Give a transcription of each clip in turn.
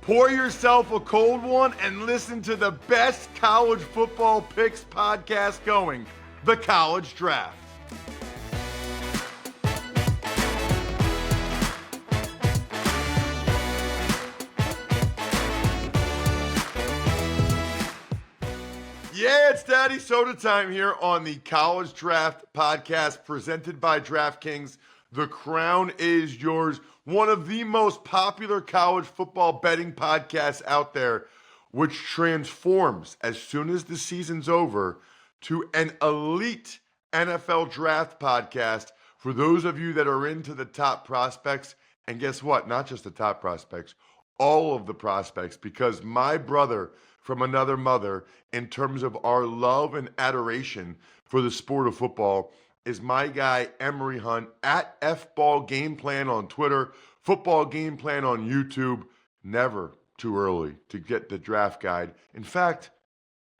Pour yourself a cold one and listen to the best college football picks podcast going, The College Draft. Yeah, it's Daddy Soda time here on the College Draft podcast presented by DraftKings. The crown is yours. One of the most popular college football betting podcasts out there, which transforms as soon as the season's over to an elite NFL draft podcast for those of you that are into the top prospects. And guess what? Not just the top prospects, all of the prospects, because my brother from another mother, in terms of our love and adoration for the sport of football, is my guy Emory Hunt at FBall Game Plan on Twitter, Football Game Plan on YouTube. Never too early to get the draft guide. In fact,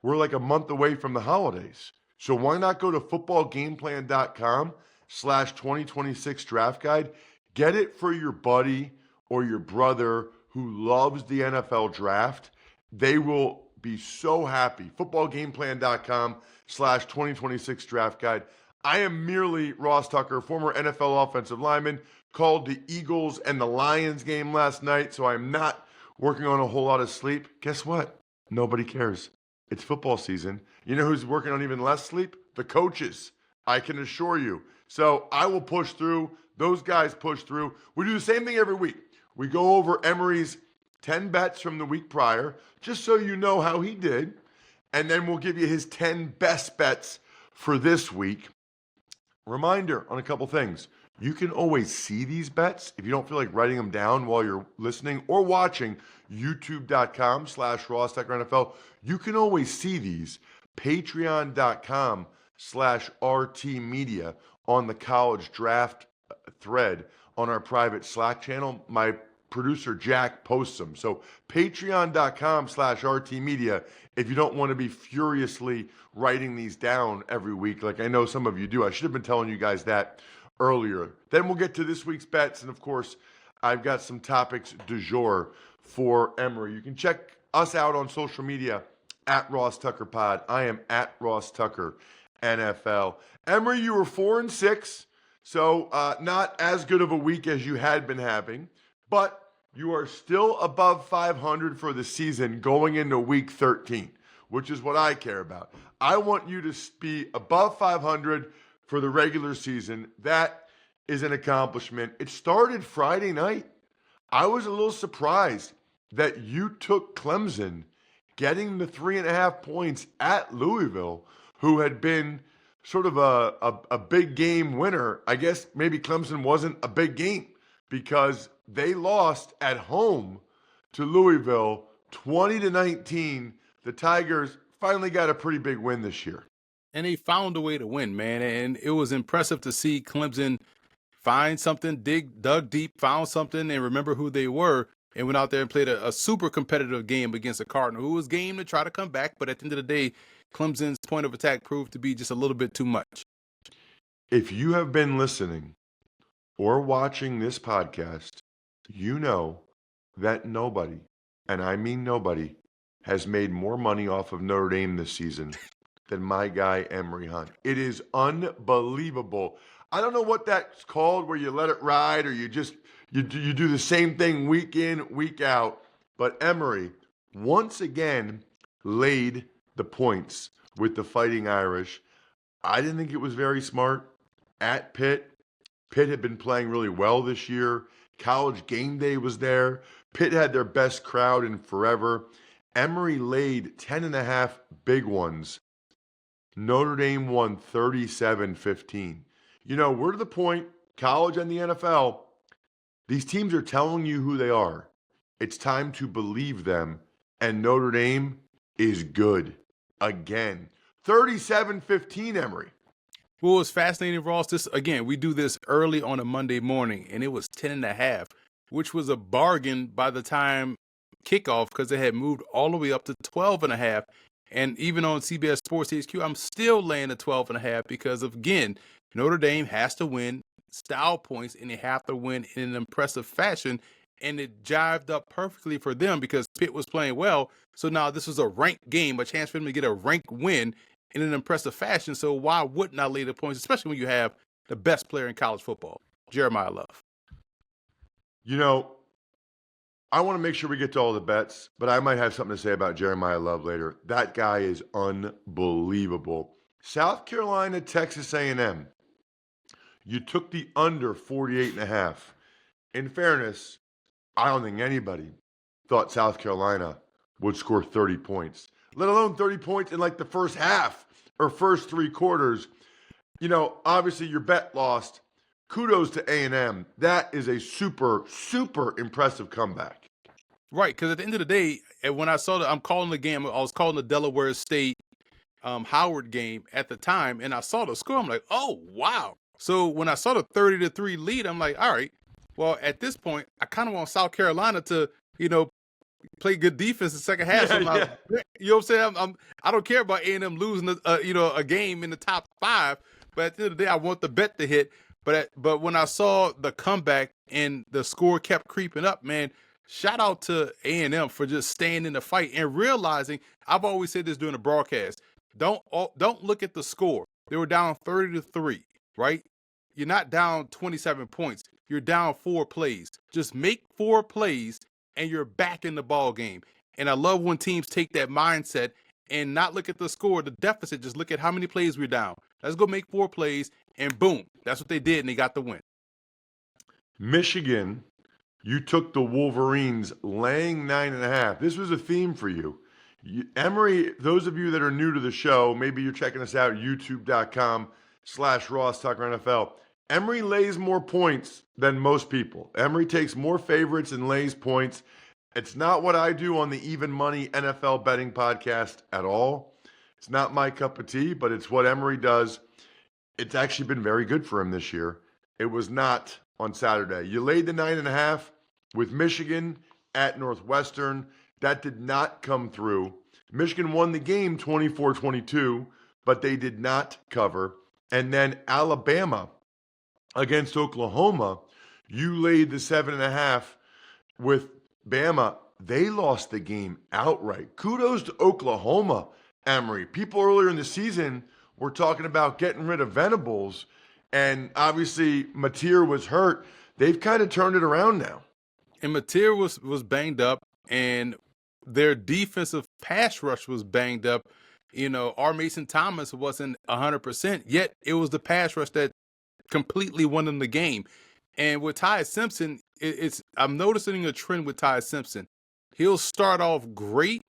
we're like a month away from the holidays. So why not go to footballgameplan.com/2026 draft guide? Get it for your buddy or your brother who loves the NFL draft. They will be so happy. Footballgameplan.com/2026 draft guide. I am merely Ross Tucker, former NFL offensive lineman, called the Eagles and the Lions game last night, so I'm not working on a whole lot of sleep. Guess what? Nobody cares. It's football season. You know who's working on even less sleep? The coaches, I can assure you. So I will push through. Those guys push through. We do the same thing every week. We go over Emory's 10 bets from the week prior, just so you know how he did. And then we'll give you his 10 best bets for this week. Reminder on a couple things. You can always see these bets if you don't feel like writing them down while you're listening or watching youtube.com/RossTuckerNFL. You can always see these. Patreon.com/RTmedia on the college draft thread on our private Slack channel. My producer Jack posts them. So patreon.com/RTmedia if you don't want to be furiously writing these down every week like I know some of you do. I should have been telling you guys that earlier. Then we'll get to this week's bets. And of course, I've got some topics du jour for Emory. You can check us out on social media at Ross Tucker Pod. I am at Ross Tucker NFL. Emory, you were 4-6. So not as good of a week as you had been having, but you are still above 500 for the season going into week 13, which is what I care about. I want you to be above 500 for the regular season. That is an accomplishment. It started Friday night. I was a little surprised that you took Clemson getting the 3.5 points at Louisville, who had been sort of a big game winner. I guess maybe Clemson wasn't a big game because they lost at home to Louisville 20-19. The Tigers finally got a pretty big win this year. And they found a way to win, man. And it was impressive to see Clemson find something, dug deep, found something, and remember who they were, and went out there and played a super competitive game against a Cardinal who was game to try to come back. But at the end of the day, Clemson's point of attack proved to be just a little bit too much. If you have been listening or watching this podcast, you know that nobody, and I mean nobody, has made more money off of Notre Dame this season than my guy Emory Hunt. It is unbelievable. I don't know what that's called, where you let it ride or you do the same thing week in, week out. But Emory once again laid the points with the Fighting Irish. I didn't think it was very smart. At Pitt, Pitt had been playing really well this year. College game day was there. Pitt had their best crowd in forever. Emory laid 10.5 big ones. Notre Dame won 37-15. You know, we're to the point, college and the NFL, these teams are telling you who they are. It's time to believe them. And Notre Dame is good again. 37-15, Emory. Well, it's fascinating, Ross. This again, we do this early on a Monday morning, and it was 10.5, which was a bargain by the time kickoff because they had moved all the way up to 12.5. And even on CBS Sports HQ, I'm still laying a 12.5 because of, again, Notre Dame has to win style points and they have to win in an impressive fashion. and it jived up perfectly for them because Pitt was playing well. So now this was a ranked game, a chance for them to get a ranked win in an impressive fashion. So why wouldn't I lay the points, especially when you have the best player in college football, Jeremiah Love? You know, I want to make sure we get to all the bets, but I might have something to say about Jeremiah Love later. That guy is unbelievable. South Carolina, Texas A&M. You took the under 48.5. In fairness, I don't think anybody thought South Carolina would score 30 points, let alone 30 points in like the first half or first three quarters. You know, obviously your bet lost. Kudos to A&M. That is a super, super impressive comeback. Right, because at the end of the day, when I saw I'm calling the game, I was calling the Delaware State Howard game at the time, and I saw the score. I'm like, oh, wow. So when I saw the 30-3 lead, I'm like, all right, well, at this point, I kind of want South Carolina to, play good defense in the second half. Yeah. You know what I'm saying? I don't care about A&M losing, a game in the top 5, but at the end of the day, I want the bet to hit. But when I saw the comeback and the score kept creeping up, man, shout out to A&M for just staying in the fight and realizing. I've always said this during the broadcast. Don't look at the score. They were down 30-3, right? You're not down 27 points. You're down 4 plays. Just make 4 plays and you're back in the ball game. And I love when teams take that mindset and not look at the score, the deficit, just look at how many plays we're down. Let's go make 4 plays, and boom, that's what they did, and they got the win. Michigan, you took the Wolverines laying 9.5. This was a theme for you. Emory, those of you that are new to the show, maybe you're checking us out, youtube.com/Ross Tucker NFL. Emory lays more points than most people. Emory takes more favorites and lays points. It's not what I do on the Even Money NFL betting podcast at all. It's not my cup of tea, but it's what Emory does. It's actually been very good for him this year. It was not on Saturday. You laid the 9.5 with Michigan at Northwestern. That did not come through. Michigan won the game 24-22, but they did not cover. And then Alabama against Oklahoma, you laid the 7.5 with Bama. They lost the game outright. Kudos to Oklahoma, Emory. People earlier in the season were talking about getting rid of Venables, and obviously Mateer was hurt. They've kind of turned it around now. And Mateer was banged up, and their defensive pass rush was banged up. R. Mason Thomas wasn't 100%, yet it was the pass rush that completely won them the game. And with Ty Simpson, I'm noticing a trend with Ty Simpson. He'll start off great,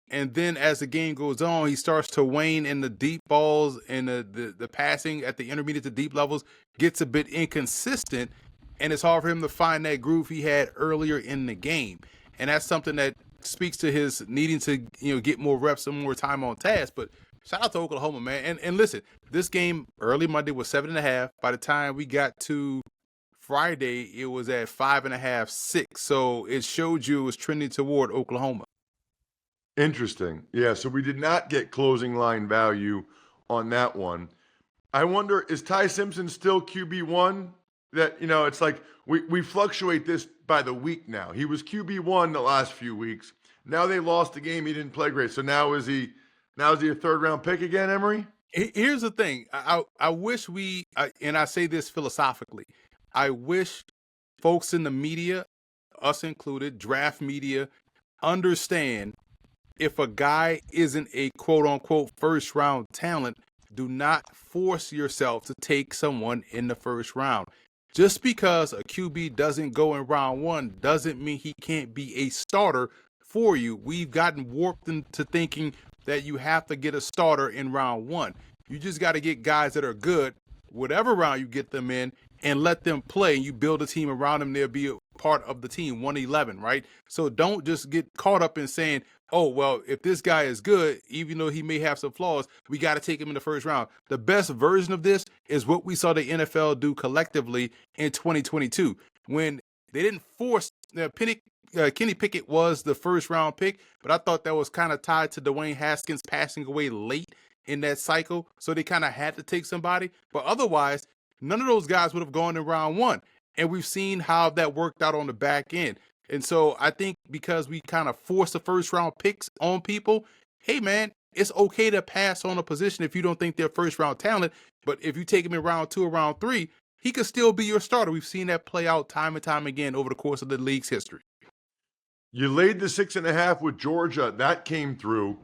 and then as the game goes on, he starts to wane in the deep balls, and the passing at the intermediate to deep levels gets a bit inconsistent, and it's hard for him to find that groove he had earlier in the game. And that's something that speaks to his needing to get more reps and more time on task. But shout out to Oklahoma, man. And listen, this game early Monday was 7.5. By the time we got to Friday, it was at 5.5, 6. So it showed you it was trending toward Oklahoma. Interesting. Yeah, so we did not get closing line value on that one. I wonder, is Ty Simpson still QB1? That, it's like we fluctuate this by the week now. He was QB1 the last few weeks. Now they lost the game. He didn't play great. So now is he a third round pick again, Emory? Here's the thing. I wish and I say this philosophically, I wish folks in the media, us included, draft media, understand if a guy isn't a quote unquote first round talent, do not force yourself to take someone in the first round. Just because a QB doesn't go in round 1 doesn't mean he can't be a starter for you. We've gotten warped into thinking that you have to get a starter in round 1. You just got to get guys that are good, whatever round you get them in, and let them play. You build a team around them, they'll be a part of the team, 111, right? So don't just get caught up in saying, oh, well, if this guy is good, even though he may have some flaws, we got to take him in the first round. The best version of this is what we saw the NFL do collectively in 2022 when they didn't force Kenny Pickett was the first round pick, but I thought that was kind of tied to Dwayne Haskins passing away late in that cycle. So they kind of had to take somebody, but otherwise, none of those guys would have gone in round 1. And we've seen how that worked out on the back end. And so I think because we kind of force the first round picks on people, hey man, it's okay to pass on a position if you don't think they're first round talent. But if you take him in round 2 or round 3, he could still be your starter. We've seen that play out time and time again over the course of the league's history. You laid the 6.5 with Georgia. That came through.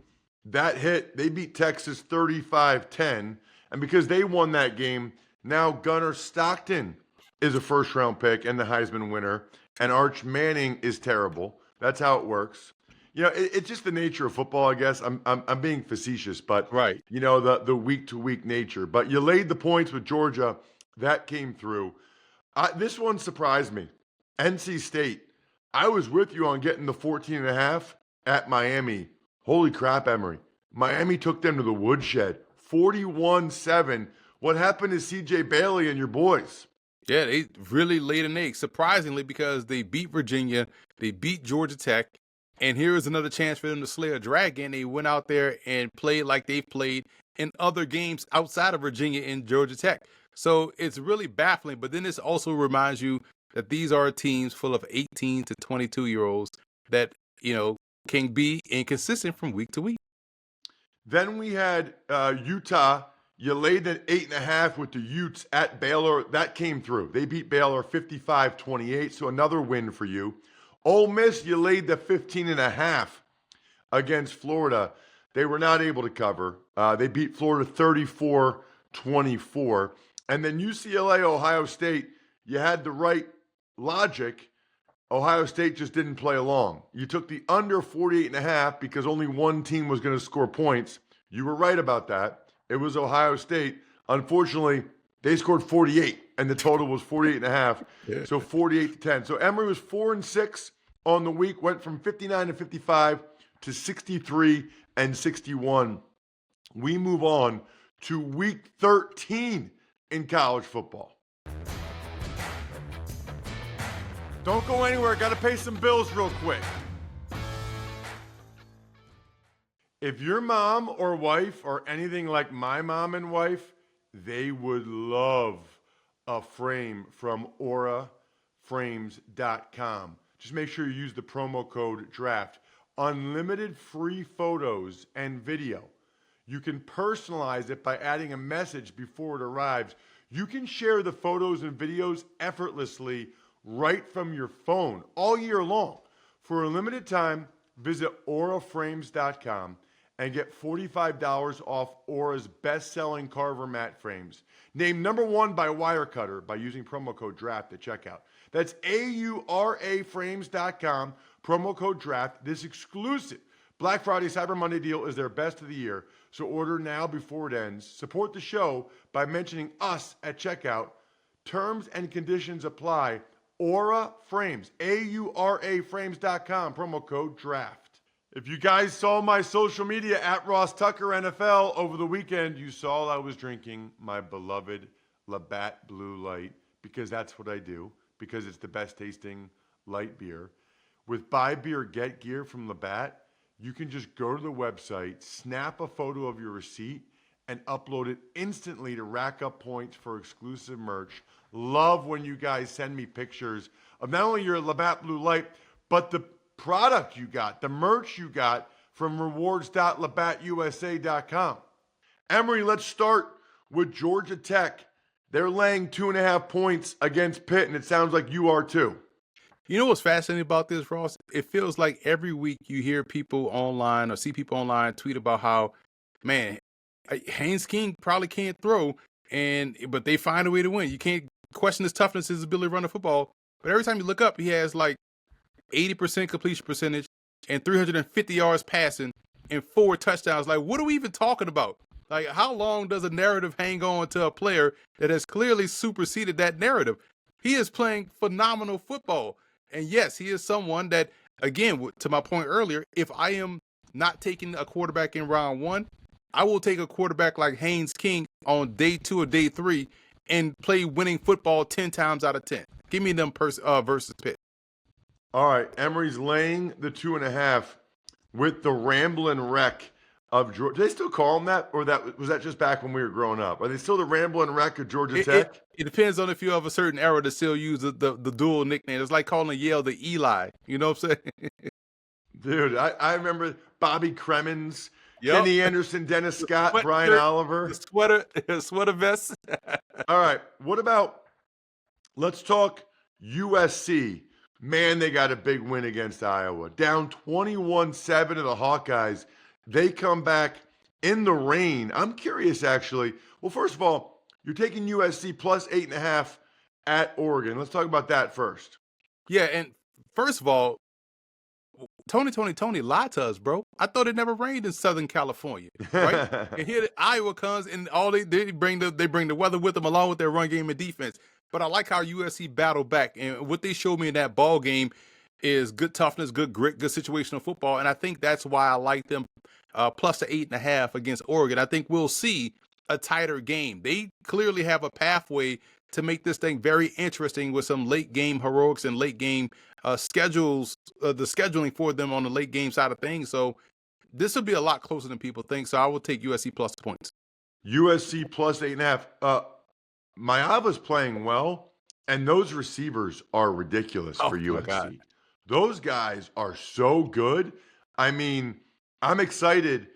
That hit. They beat Texas 35-10. And because they won that game, now Gunnar Stockton is a first-round pick and the Heisman winner. And Arch Manning is terrible. That's how it works. It's just the nature of football, I guess. I'm being facetious, but Right. The week-to-week nature. But you laid the points with Georgia. That came through. This one surprised me. NC State. I was with you on getting the 14.5 at Miami. Holy crap, Emory. Miami took them to the woodshed. 41-7. What happened to C.J. Bailey and your boys? Yeah, they really laid an egg, surprisingly, because they beat Virginia, they beat Georgia Tech, and here is another chance for them to slay a dragon. They went out there and played like they've played in other games outside of Virginia and Georgia Tech. So it's really baffling, but then this also reminds you that these are teams full of 18 to 22-year-olds that, can be inconsistent from week to week. Then we had Utah. You laid an 8.5 with the Utes at Baylor. That came through. They beat Baylor 55-28, so another win for you. Ole Miss, you laid the 15.5 against Florida. They were not able to cover. They beat Florida 34-24. And then UCLA, Ohio State, you had the right logic. Ohio State just didn't play along. You took the under 48.5 because only one team was going to score points. You were right about that. It was Ohio State. Unfortunately, they scored 48, and the total was 48.5. Yeah. So 48-10. So Emory was 4-6 on the week, went from 59-55 to 63-61. We move on to week 13 in college football. Don't go anywhere. Got to pay some bills real quick. If your mom or wife or anything like my mom and wife, they would love a frame from auraframes.com. Just make sure you use the promo code DRAFT. Unlimited free photos and video. You can personalize it by adding a message before it arrives. You can share the photos and videos effortlessly right from your phone all year long. For a limited time, visit auraframes.com and get $45 off Aura's best-selling Carver mat frames. Named #1 by Wirecutter by using promo code DRAFT at checkout. That's auraframes.com, promo code DRAFT. This exclusive Black Friday Cyber Monday deal is their best of the year, so order now before it ends. Support the show by mentioning us at checkout. Terms and conditions apply. Aura Frames, auraframes.com, promo code DRAFT. If you guys saw my social media at Ross Tucker NFL over the weekend, you saw I was drinking my beloved Labatt Blue Light because that's what I do, because it's the best tasting light beer. With Buy Beer, Get Gear from Labatt, you can just go to the website, snap a photo of your receipt, and upload it instantly to rack up points for exclusive merch. Love when you guys send me pictures of not only your Labatt Blue Light, but the product you got, the merch you got from rewards.labattusa.com. Emory, let's start with Georgia Tech. They're laying 2.5 points against Pitt, and it sounds like you are too. You know what's fascinating about this, Ross? It feels like every week you hear people online or see people online tweet about how, man, Haynes King probably can't throw, but they find a way to win. You can't question his toughness, his ability to run the football. But every time you look up, he has like 80% completion percentage and 350 yards passing and 4 touchdowns. Like, what are we even talking about? Like, how long does a narrative hang on to a player that has clearly superseded that narrative? He is playing phenomenal football. And yes, he is someone that, again, to my point earlier, if I am not taking a quarterback in round 1, I will take a quarterback like Haynes King on day 2 or day 3 and play winning football 10 times out of 10. Give me them versus Pitt. All right, Emory's laying the 2.5 with the Ramblin' Wreck of Georgia. Do they still call them that, or was that just back when we were growing up? Are they still the Ramblin' Wreck of Georgia It, Tech? it it depends on if you're of a certain era to still use the dual nickname. It's like calling Yale the Eli. You know what I'm saying? Dude, I remember Bobby Cremins, Yep. Kenny Anderson, Dennis Scott, Brian Sweatshirt, the Oliver. sweater vest. All right, what about, let's talk USC. Man, they got a big win against Iowa. Down 21-7 to the Hawkeyes. They come back in the rain. I'm curious, actually. Well, first of all, you're taking USC plus 8.5 at Oregon. Let's talk about that first. Yeah, and first of all, Tony lied to us, bro. I thought it never rained in Southern California, right? And here Iowa comes, and all they bring the weather with them along with their run game and defense. But I like how USC battled back, and what they showed me in that ball game is good toughness, good grit, good situational football, and I think that's why I like them plus the 8.5 against Oregon. I think we'll see a tighter game. They clearly have a pathway to make this thing very interesting with some late game heroics and late game schedules, the scheduling for them on the late game side of things. So this will be a lot closer than people think. So I will take USC plus the points. USC plus 8.5. Mayava's playing well, and those receivers are ridiculous for USC. Those guys are so good. I mean, I'm excited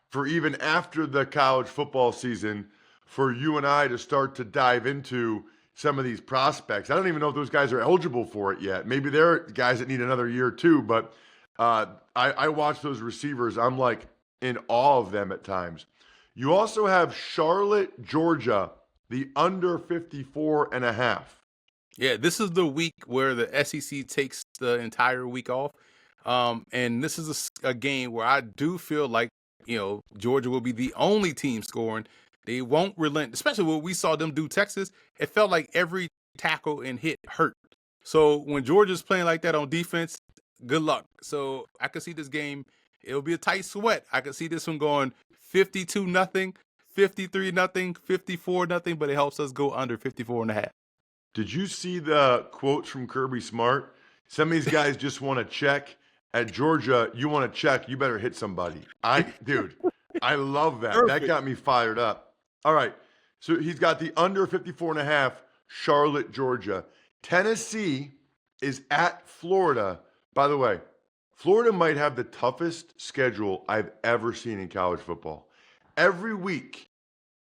for even after the college football season for you and I to start to dive into some of these prospects. I don't even know if those guys are eligible for it yet. Maybe they're guys that need another year too, but I watch those receivers. I'm like in awe of them at times. You also have Charlotte, Georgia, the under 54.5. Yeah, this is the week where the SEC takes the entire week off. And this is a game where I do feel like, Georgia will be the only team scoring. They won't relent, especially what we saw them do Texas. It felt like every tackle and hit hurt. So when Georgia's playing like that on defense, good luck. So I could see this game. It'll be a tight sweat. I could see this one going 52-0, 53-0, 54-0, but it helps us go under 54.5. Did you see the quotes from Kirby Smart? Some of these guys just want to check. At Georgia, you want to check, you better hit somebody. Dude, I love that. Perfect. That got me fired up. All right. So he's got the under 54.5, Charlotte, Georgia. Tennessee is at Florida. By the way, Florida might have the toughest schedule I've ever seen in college football. Every week,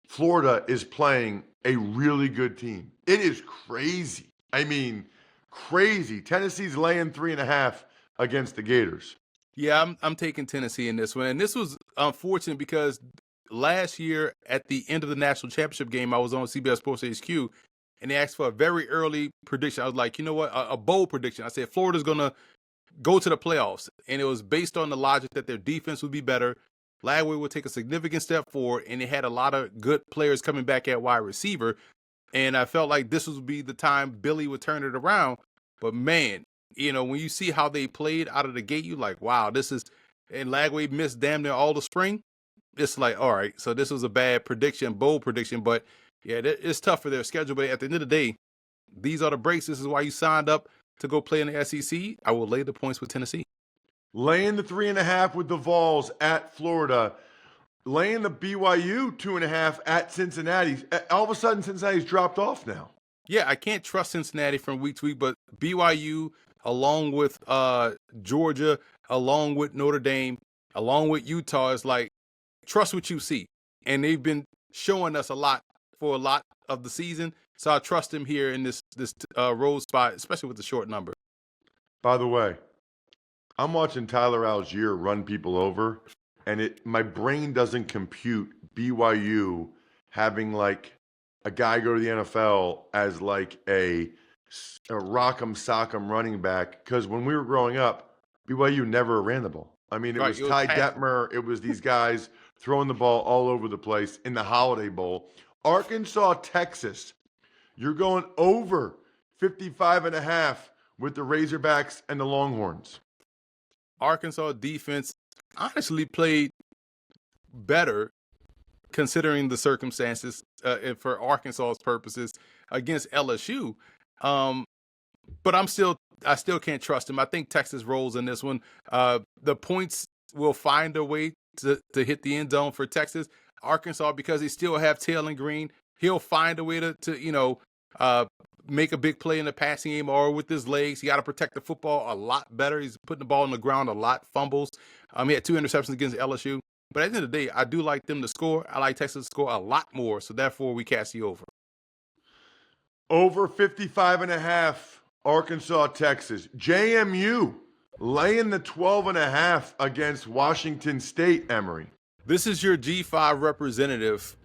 Florida is playing a really good team. It is crazy. I mean, crazy. Tennessee's laying 3.5 against the Gators. Yeah, I'm taking Tennessee in this one. And this was unfortunate because last year at the end of the national championship game, I was on CBS Sports HQ, and they asked for a very early prediction. I was like, you know what? A bold prediction. I said Florida's going to go to the playoffs. And it was based on the logic that their defense would be better. Lagway would take a significant step forward, and they had a lot of good players coming back at wide receiver. And I felt like this would be the time Billy would turn it around. But man, when you see how they played out of the gate, you like, wow, this is, and Lagway missed damn near all the spring. It's like, all right, so this was a bad prediction, bold prediction, but yeah, it's tough for their schedule. But at the end of the day, these are the breaks. This is why you signed up to go play in the SEC. I will lay the points with Tennessee. Laying the 3.5 with the Vols at Florida. Laying the BYU 2.5 at Cincinnati. All of a sudden, Cincinnati's dropped off now. Yeah, I can't trust Cincinnati from week to week, but BYU, along with Georgia, along with Notre Dame, along with Utah, is like, trust what you see. And they've been showing us a lot for a lot of the season. So I trust them here in this road spot, especially with the short number. By the way, I'm watching Tyler Algier run people over, and my brain doesn't compute BYU having like a guy go to the NFL as like a rock'em sock'em running back. Because when we were growing up, BYU never ran the ball. I mean, it was Ty Detmer. It was these guys throwing the ball all over the place in the Holiday Bowl. Arkansas, Texas. You're going over 55.5 with the Razorbacks and the Longhorns. Arkansas defense honestly played better considering the circumstances for Arkansas's purposes against LSU. But I still can't trust him. I think Texas rolls in this one. The points will find a way to hit the end zone for Texas. Arkansas, because they still have Taylor Green, he'll find a way to make a big play in the passing game or with his legs. He got to protect the football a lot better. He's putting the ball on the ground a lot, fumbles. He had 2 interceptions against LSU. But at the end of the day, I do like them to score. I like Texas to score a lot more, so therefore we cast the over. Over 55.5, Arkansas, Texas. JMU laying the 12.5 against Washington State, Emory. This is your G5 representative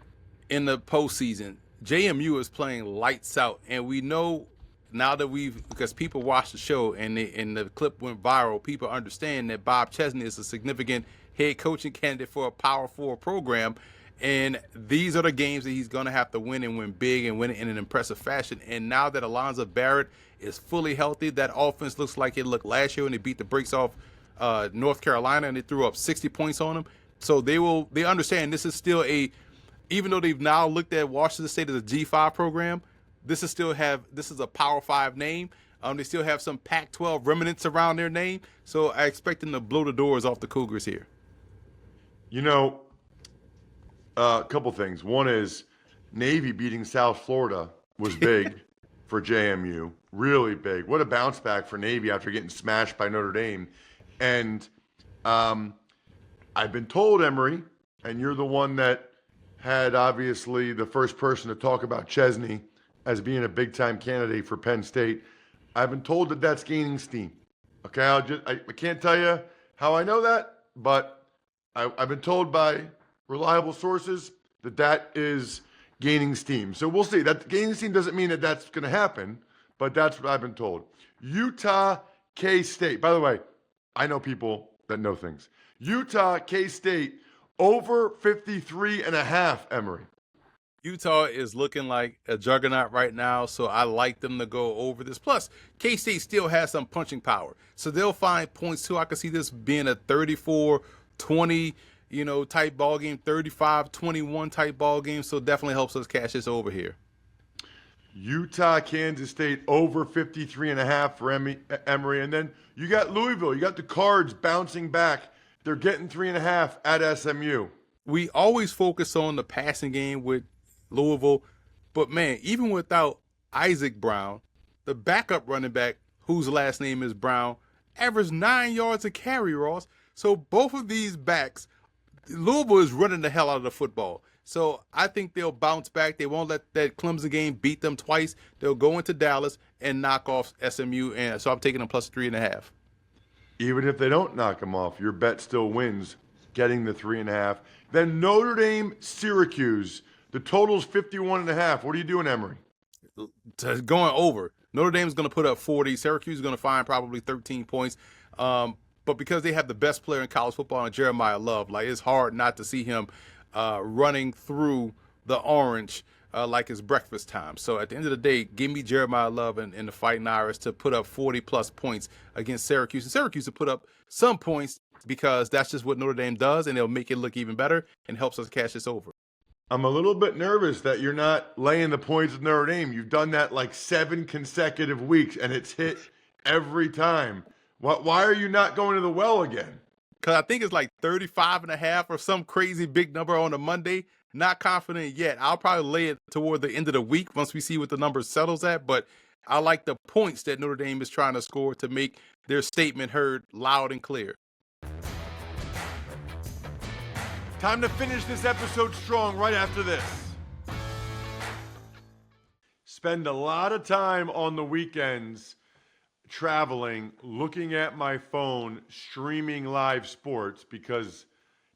in the postseason. JMU is playing lights out, and we know now that because people watched the show and the clip went viral, people understand that Bob Chesney is a significant head coaching candidate for a Power 4 program, and these are the games that he's going to have to win and win big and win it in an impressive fashion. And now that Alonzo Barrett is fully healthy, that offense looks like it looked last year when they beat the brakes off North Carolina and they threw up 60 points on them. So they understand this is still even though they've now looked at Washington State as a G5 program, this is a Power 5 name. They still have some Pac-12 remnants around their name. So I expect them to blow the doors off the Cougars here. A couple things. One is Navy beating South Florida was big for JMU. Really big. What a bounce back for Navy after getting smashed by Notre Dame. And I've been told, Emory, and you're the one that had obviously the first person to talk about Chesney as being a big-time candidate for Penn State. I've been told that that's gaining steam. Okay, I can't tell you how I know that, but I've been told by reliable sources that is gaining steam. So we'll see. That gaining steam doesn't mean that that's going to happen, but that's what I've been told. Utah, K-State. By the way, I know people that know things. Utah, K-State, over 53.5, Emory. Utah is looking like a juggernaut right now, so I like them to go over this. Plus, K-State still has some punching power, so they'll find points too. I can see this being a 34-20, type ball game, 35-21 type ball game, so definitely helps us cash this over here. Utah, Kansas State, over 53.5 for Emory. And then you got Louisville. You got the Cards bouncing back. They're getting 3.5 at SMU. We always focus on the passing game with Louisville, but man, even without Isaac Brown, the backup running back, whose last name is Brown, averaged 9 yards a carry, Ross. So both of these backs, Louisville is running the hell out of the football. So I think they'll bounce back. They won't let that Clemson game beat them twice. They'll go into Dallas and knock off SMU, and so I'm taking them plus 3.5. Even if they don't knock them off, your bet still wins, getting the 3.5. Then Notre Dame, Syracuse. The total's 51.5. What are you doing, Emory? Going over. Notre Dame's going to put up 40. Syracuse is going to find probably 13 points. But because they have the best player in college football, and Jeremiah Love, it's hard not to see him running through the orange like it's breakfast time. So at the end of the day, give me Jeremiah Love and the Fighting Irish to put up 40-plus points against Syracuse. And Syracuse to put up some points because that's just what Notre Dame does, and they'll make it look even better and helps us cash this over. I'm a little bit nervous that you're not laying the points with Notre Dame. You've done that 7 consecutive weeks, and it's hit every time. Why are you not going to the well again? Because I think it's 35.5 or some crazy big number on a Monday. Not confident yet. I'll probably lay it toward the end of the week once we see what the number settles at. But I like the points that Notre Dame is trying to score to make their statement heard loud and clear. Time to finish this episode strong right after this. Spend a lot of time on the weekends traveling, looking at my phone, streaming live sports because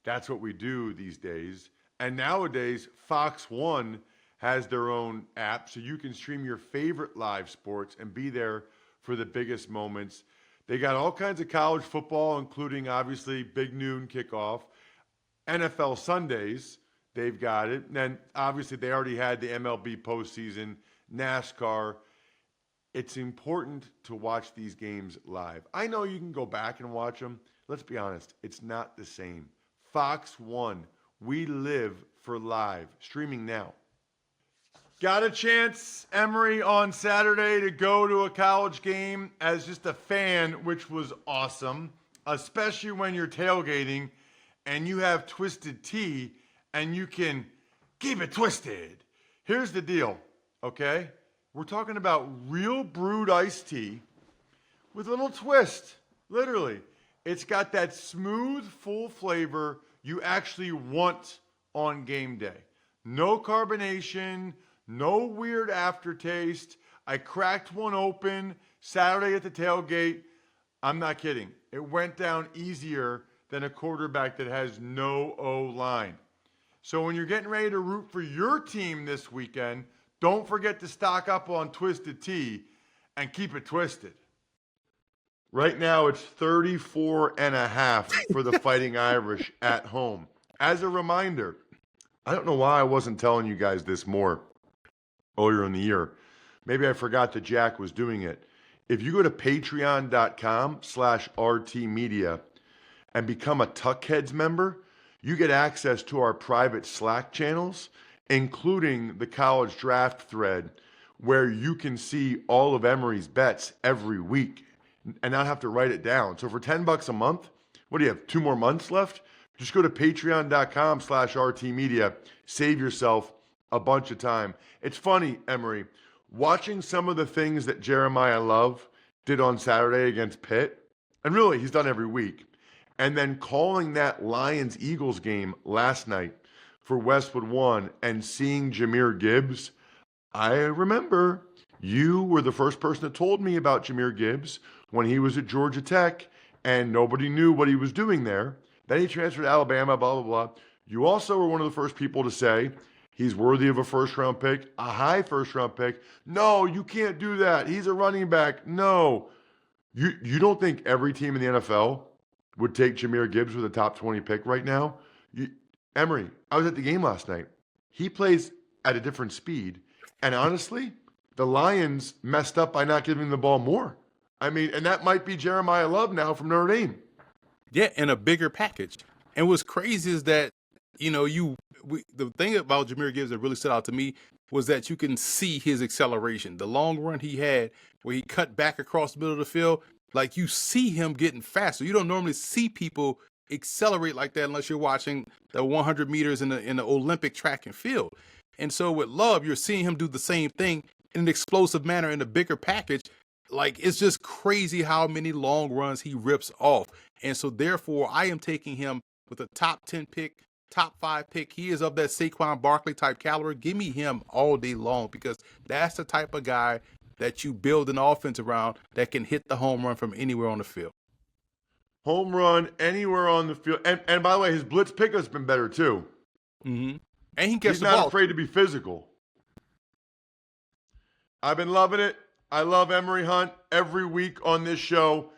that's what we do these days. And nowadays, Fox One has their own app, so you can stream your favorite live sports and be there for the biggest moments. They got all kinds of college football, including obviously big noon kickoff. NFL Sundays, they've got it. And then obviously they already had the MLB postseason, NASCAR. It's important to watch these games live. I know you can go back and watch them. Let's be honest, it's not the same. Fox One, we live for live. Streaming now. Got a chance, Emory, on Saturday to go to a college game as just a fan, which was awesome, especially when you're tailgating and you have twisted tea and you can keep it twisted. Here's the deal, okay? We're talking about real brewed iced tea with a little twist, literally. It's got that smooth, full flavor you actually want on game day. No carbonation, no weird aftertaste. I cracked one open Saturday at the tailgate. I'm not kidding. It went down easier than a quarterback that has no O-line. So when you're getting ready to root for your team this weekend, don't forget to stock up on Twisted Tea and keep it twisted. Right now, it's 34.5 for the Fighting Irish at home. As a reminder, I don't know why I wasn't telling you guys this more earlier in the year. Maybe I forgot that Jack was doing it. If you go to patreon.com/RTmedia and become a Tuckheads member, you get access to our private Slack channels, including the college draft thread, where you can see all of Emory's bets every week and not have to write it down. So for $10 a month, what do you have, 2 more months left? Just go to patreon.com/RTmedia. Save yourself a bunch of time. It's funny, Emory, watching some of the things that Jeremiah Love did on Saturday against Pitt, and really he's done every week, and then calling that Lions-Eagles game last night for Westwood One and seeing Jahmyr Gibbs. I remember you were the first person that told me about Jahmyr Gibbs when he was at Georgia Tech, and nobody knew what he was doing there. Then he transferred to Alabama, blah, blah, blah. You also were one of the first people to say he's worthy of a first-round pick, a high first-round pick. No, you can't do that. He's a running back. No. You don't think every team in the NFL would take Jahmyr Gibbs with a top 20 pick right now? Emory, I was at the game last night. He plays at a different speed. And honestly, the Lions messed up by not giving him the ball more. I mean, and that might be Jeremiah Love now from Notre Dame. Yeah, in a bigger package. And what's crazy is that, the thing about Jahmyr Gibbs that really stood out to me was that you can see his acceleration. The long run he had where he cut back across the middle of the field, like you see him getting faster. You don't normally see people accelerate like that unless you're watching the 100 meters in the Olympic track and field. And so with Love, you're seeing him do the same thing in an explosive manner in a bigger package. Like, it's just crazy how many long runs he rips off. And so therefore, I am taking him with a top 10 pick, top 5 pick. He is of that Saquon Barkley type caliber. Give me him all day long, because that's the type of guy that you build an offense around that can hit the home run from anywhere on the field. Home run anywhere on the field. And by the way, his blitz pickup's been better too. Mm-hmm. And he gets the ball. He's not afraid to be physical. I've been loving it. I love Emory Hunt every week on this show.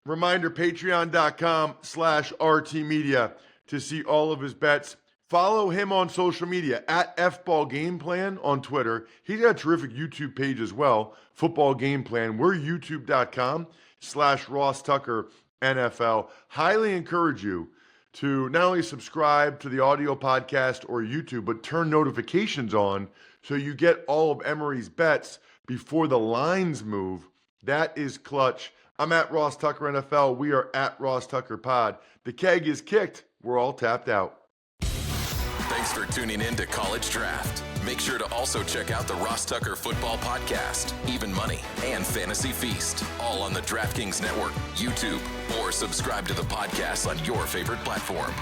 Reminder, patreon.com/RTmedia to see all of his bets. Follow him on social media at FBallGamePlan on Twitter. He's got a terrific YouTube page as well, Football Game Plan. We're youtube.com/Ross Tucker NFL. Highly encourage you to not only subscribe to the audio podcast or YouTube, but turn notifications on so you get all of Emory's bets before the lines move. That is clutch. I'm at Ross Tucker NFL. We are at Ross Tucker Pod. The keg is kicked. We're all tapped out. Thanks for tuning in to College Draft. Make sure to also check out the Ross Tucker Football Podcast, Even Money, and Fantasy Feast, all on the DraftKings Network, YouTube, or subscribe to the podcast on your favorite platform.